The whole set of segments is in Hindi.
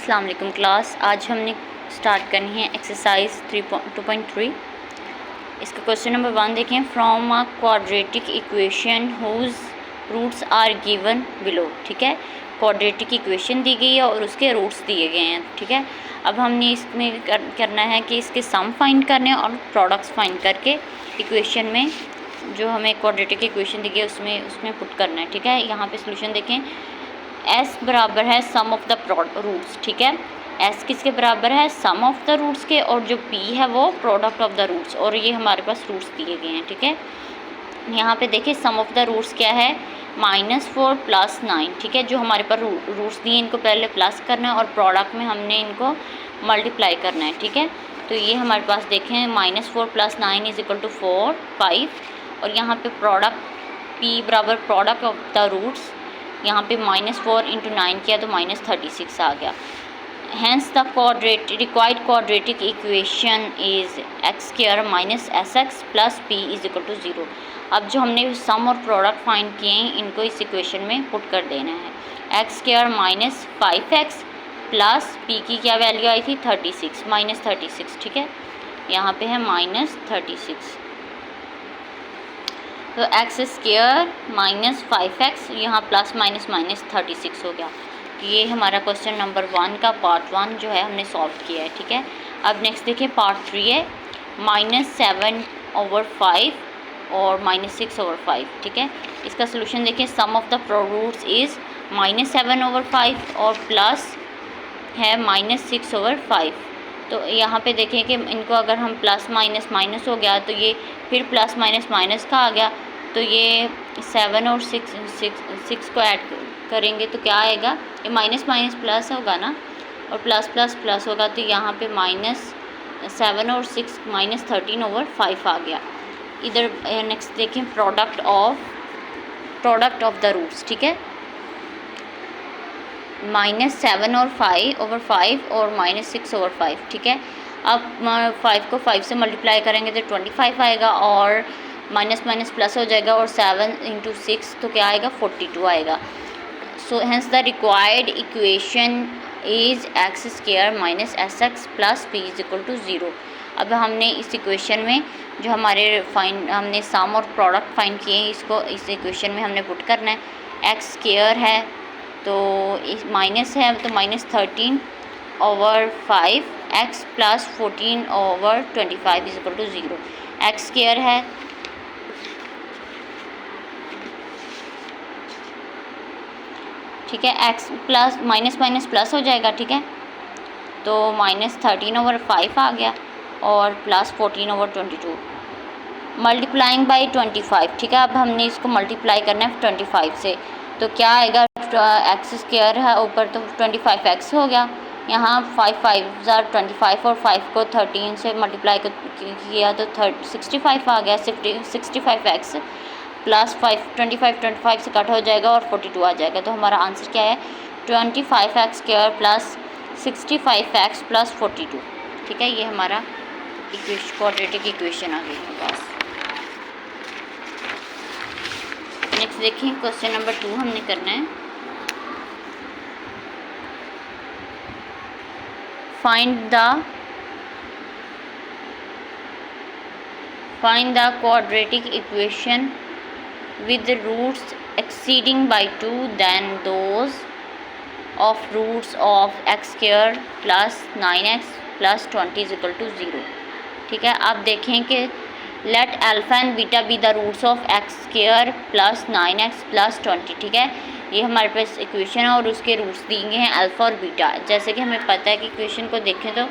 अस्सलाम वालेकुम क्लास। आज हमने स्टार्ट करनी है एक्सरसाइज 3.2.3। इसका क्वेश्चन नंबर 1 देखें। From a quadratic equation whose roots are given below. ठीक है, क्वाड्रेटिक इक्वेशन दी गई है और उसके रूट्स दिए गए हैं। ठीक है, अब हमने इसमें करना है कि इसके सम फाइंड करने हैं और प्रोडक्ट्स फाइंड करके इक्वेशन में जो हमें क्वाड्रेटिक इक्वेशन दी गई है उसमें पुट करना है। ठीक है, यहाँ पे सोल्यूशन देखें। S बराबर है सम ऑफ द रूट्स। ठीक है, S किसके बराबर है? सम ऑफ द रूट्स के, और जो P है वो प्रोडक्ट ऑफ द रूट्स, और ये हमारे पास रूट्स दिए गए हैं। ठीक है, यहाँ पे देखिए सम ऑफ द रूट्स क्या है? -4 + 9। ठीक है, जो हमारे पास रूट्स दिए इनको पहले प्लस करना है और प्रोडक्ट में हमने इनको मल्टीप्लाई करना है। ठीक है, तो ये हमारे पास देखें -4 + 9 = 4 5, और यहाँ पे प्रोडक्ट P बराबर प्रोडक्ट ऑफ द रूट्स, यहाँ पे -4 × 9 किया तो -36 आ गया। Hence the required quadratic equation is x² - sx + p = 0। अब जो हमने सम और प्रोडक्ट फाइंड किए हैं इनको इस इक्वेशन में पुट कर देना है। x² - 5x प्लस p की क्या वैल्यू आई थी? 36 -36। ठीक है, यहाँ पे है -36, तो x² - 5x, यहाँ +- 36 हो गया। ये हमारा क्वेश्चन नंबर 1 का पार्ट 1 जो है हमने सॉल्व किया है। ठीक है, अब नेक्स्ट देखिए पार्ट 3 है। -7/5 और -6/5। ठीक है, इसका सोल्यूशन देखिए। सम ऑफ द रूट्स इज़ -7/5 और प्लस है -6/5। तो यहाँ पे देखें कि इनको अगर हम प्लस माइनस माइनस हो गया तो ये फिर प्लस माइनस माइनस का आ गया, तो ये 7 और 6 को ऐड करेंगे तो क्या आएगा? ये माइनस माइनस प्लस होगा ना, और प्लस प्लस प्लस होगा, तो यहाँ पे -7 और 6 -13/5 आ गया। इधर नेक्स्ट देखें प्रोडक्ट ऑफ द रूट्स। ठीक है, -7 और 5/5 और -6/5। ठीक है, अब 5 को 5 से मल्टीप्लाई करेंगे तो 25 आएगा, और माइनस माइनस प्लस हो जाएगा, और 7 × 6 तो क्या आएगा? 42 आएगा। So hence the required equation is x² - sx + p = 0। अब हमने इस इक्वेशन में जो हमारे हमने सम और प्रोडक्ट फाइंड किए हैं इसको इस इक्वेशन में हमने पुट करना है। x² है तो इस माइनस है तो -13/5 x + 14/25 = 0। x² है ठीक है, x plus minus minus plus हो जाएगा। ठीक है, तो -13/5 आ गया और प्लस 14/22 मल्टीप्लाइंग बाई 25। ठीक है, अब हमने इसको मल्टीप्लाई करना है 25 से, तो क्या आएगा? x² है ऊपर तो 25x हो गया। यहाँ 5 5 25 और 5 को 13 से मल्टीप्लाई किया तो 65 आ गया। 65x प्लस 25 से कट हो जाएगा और 42 आ जाएगा। तो हमारा आंसर क्या है? 25x² plus 65x plus 42। ठीक है, ये हमारा क्वाड्रेटिक इक्वेशन आ गई है बस। नेक्स्ट देखिए क्वेश्चन नंबर 2 हमने करना है। Find the quadratic equation with roots exceeding by 2 than those of roots of x² plus 9x plus 20 = 0। ठीक है, आप देखें कि let alpha and beta be the roots of x² plus 9x plus 20। ठीक है, ये हमारे पास इक्वेशन है और उसके रूट्स दिए गए हैं अल्फ़ा और बीटा। जैसे कि हमें पता है कि इक्वेशन को देखें तो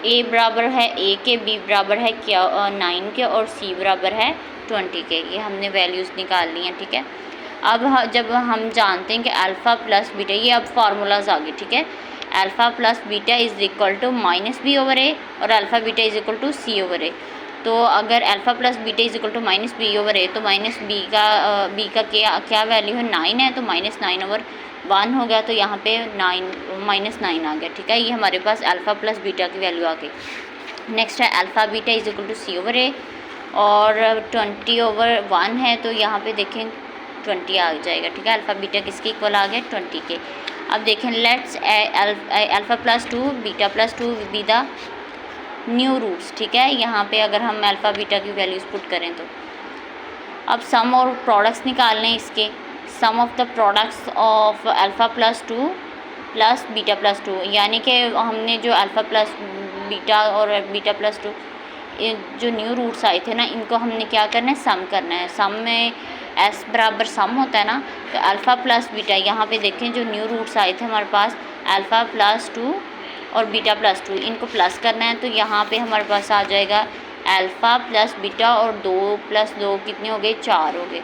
a बराबर है a के, b बराबर है 9 के, और c बराबर है 20 के। ये हमने वैल्यूज़ निकाल ली हैं। ठीक है, अब जब हम जानते हैं कि अल्फ़ा प्लस बीटा, ये अब फार्मूलाज आ गए। ठीक है, alpha plus beta is equal to -b/a और alpha beta is equal to c/a। तो अगर alpha plus beta is equal to -b/a तो b का क्या वैल्यू है? 9 है, तो -9/1 हो गया, तो यहाँ पे -9 आ गया। ठीक है, ये हमारे पास अल्फ़ा प्लस बीटा की वैल्यू आ गई। नेक्स्ट है alpha beta is equal to c/a, और 20/1 है, तो यहाँ पे देखें 20 आ जाएगा। ठीक है, अल्फ़ा बीटा किसके इक्वल आ गया? 20 के। अब देखें let's alpha plus two beta plus two be the new roots, ठीक है। यहाँ पे अगर हम अल्फ़ा बीटा की वैल्यूज़ पुट करें तो अब सम और प्रोडक्ट्स निकालने इसके, sum of the products of alpha plus two plus beta plus two, यानी कि हमने जो अल्फ़ा प्लस बीटा और बीटा प्लस टू जो न्यू रूट्स आए थे ना, इनको हमने क्या करना है, सम करना है। सम में एस बराबर सम होता है ना, तो अल्फ़ा प्लस बीटा, यहाँ पे देखें जो न्यू रूट्स आए थे हमारे पास अल्फ़ा प्लस टू और बीटा प्लस टू, इनको प्लस करना है। तो यहाँ पे हमारे पास आ जाएगा अल्फ़ा प्लस बीटा और 2 प्लस 2 कितने हो गए, 4 हो गए।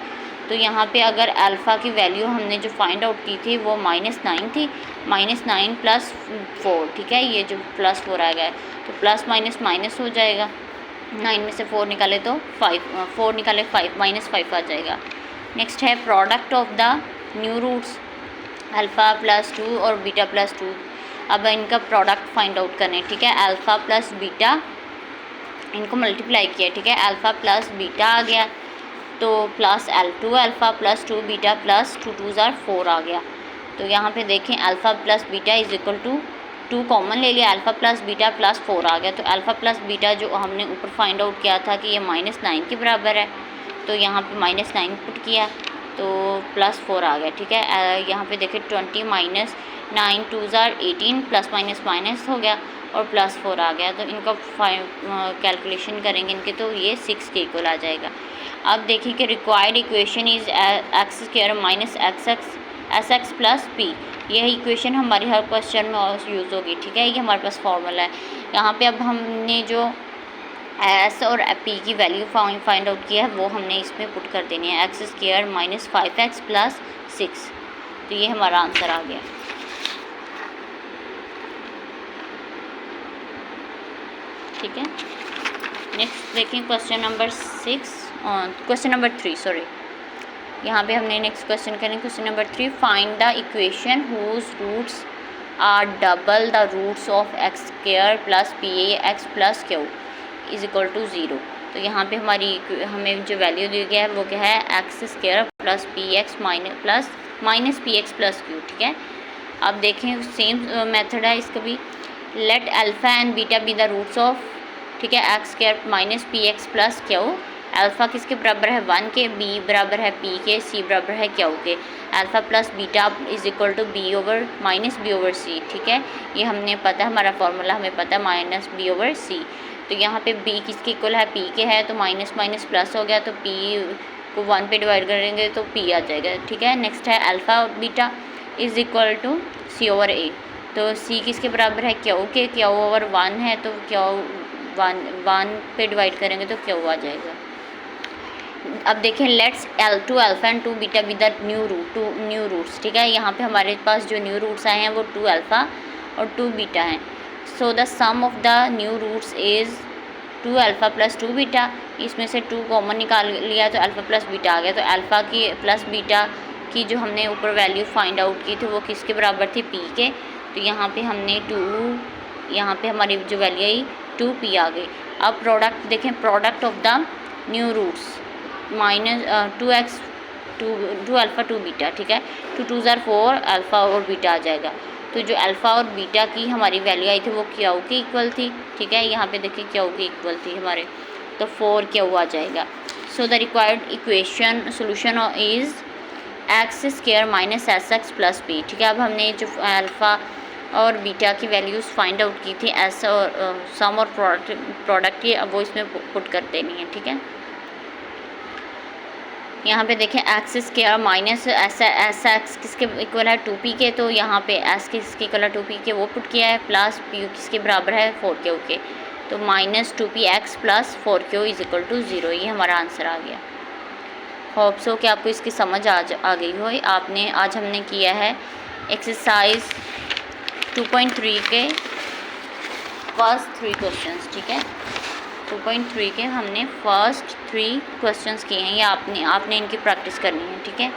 तो यहाँ पे अगर अल्फ़ा की वैल्यू हमने जो फाइंड आउट की थी वो -9 थी, -9 प्लस 4, ठीक है। ये जो प्लस 4 आ गया है तो प्लस माइनस माइनस हो जाएगा, 9 में से 4 निकाले तो 5, 4 निकाले 5 -5 आ जाएगा। नेक्स्ट है product of the new roots alpha plus 2 और बीटा प्लस 2। अब इनका प्रोडक्ट फाइंड आउट करने, ठीक है। अल्फ़ा प्लस बीटा इनको मल्टीप्लाई किया, ठीक है। अल्फ़ा प्लस बीटा आ गया तो plus L2 alpha plus 2 beta plus 2 2 ज़ार 4 आ गया। तो यहाँ पे देखें alpha plus beta is equal to 2 common ले लिया, अल्फ़ा प्लस बीटा प्लस 4 आ गया। तो अल्फ़ा प्लस बीटा जो हमने ऊपर फाइंड आउट किया था कि ये -9 के बराबर है, तो यहाँ पे -9 पुट किया तो प्लस 4 आ गया, ठीक है। यहाँ पे देखें 20 -9 2 ज़ार 18 प्लस माइनस माइनस हो गया और प्लस 4 आ गया। तो इनका कैलकुलेशन करेंगे इनके तो ये 6 के इक्वल आ जाएगा। अब देखिए कि required equation is x square minus S x plus P. यह इक्वेशन हमारी हर क्वेश्चन में यूज़ होगी, ठीक है। ये हमारे पास फॉर्मूला है। यहाँ पे अब हमने जो एस और पी की वैल्यू फाइंड आउट किया है वो हमने इसमें पुट कर देनी है, x square minus 5x plus 6। तो ये हमारा आंसर आ गया। ठीक है। नेक्स्ट देखें क्वेश्चन नंबर 3 सॉरी, यहाँ पे हमने नेक्स्ट क्वेश्चन करें question number 3। Find the equation whose roots are double the roots of x square plus p x plus q is equal to 0। तो यहाँ पे हमें जो वैल्यू दी गया है वो क्या है, x square plus p x minus p x plus q, ठीक है। अब देखें सेम मेथड है इसका भी। Let alpha and beta be the roots of, ठीक है, x square minus p x plus q. Alpha किसके बराबर है 1 के, बी बराबर है पी के, सी बराबर है क्यू के। Alpha plus beta is equal to B over minus B over C, ठीक है। ये हमने पता है, हमारा फॉर्मूला हमें पता है माइनस बी ओवर सी। तो यहाँ पे b किसके इक्वल है, p के है, तो माइनस माइनस प्लस हो गया, तो p को 1 पे डिवाइड करेंगे तो p आ जाएगा, ठीक है। नेक्स्ट है alpha beta is equal to c over a। तो c किसके बराबर है, क्यू के, क्यू ओवर 1 है तो क्यू 1 पे डिवाइड करेंगे तो क्यू आ जाएगा। अब देखें let's L2 alpha and 2 beta with the new roots, ठीक है। यहाँ पे हमारे पास जो न्यू रूट्स आए हैं वो 2 अल्फ़ा और 2 बीटा हैं। So the sum of the new roots is 2 alpha plus 2 beta. इसमें से 2 कॉमन निकाल लिया तो अल्फ़ा प्लस बीटा आ गया। तो अल्फ़ा की प्लस बीटा की जो हमने ऊपर वैल्यू फाइंड आउट की थी वो किसके बराबर थी, p के। तो यहाँ पे हमने 2, यहाँ पे हमारी जो वैल्यू आई 2p आ गई। अब प्रोडक्ट देखें, product of the new roots minus 2x 2 alpha 2 beta, ठीक है। 2 2 ज़ार 4 अल्फ़ा और बीटा आ जाएगा। तो जो अल्फ़ा और बीटा की हमारी वैल्यू आई थी वो क्यू के इक्वल थी, ठीक है। यहाँ पे देखिए क्यू के इक्वल थी हमारे, तो 4 क्यू आ जाएगा। So the required equation solution is x square minus S x plus P, ठीक है। अब हमने जो अल्फ़ा और बीटा की वैल्यूज़ फाइंड आउट की थी एस और सम और प्रोडक्ट की, अब वो इसमें पुट कर देनी है, ठीक है। यहाँ पे देखें x square minus S x किसके इक्वल है 2p के, तो यहाँ पे एस किसके इक्वल है 2p के वो पुट किया है, प्लस पी किसके बराबर है 4q के। तो minus 2p x plus 4q is equal to 0। ये हमारा आंसर आ गया। होप सो कि आपको इसकी समझ आ गई हो। आज हमने किया है एक्सरसाइज 2.3 के फर्स्ट 3 क्वेश्चंस, ठीक है। 2.3 के हमने फर्स्ट 3 क्वेश्चंस किए हैं, ये आपने इनकी प्रैक्टिस करनी है, ठीक है।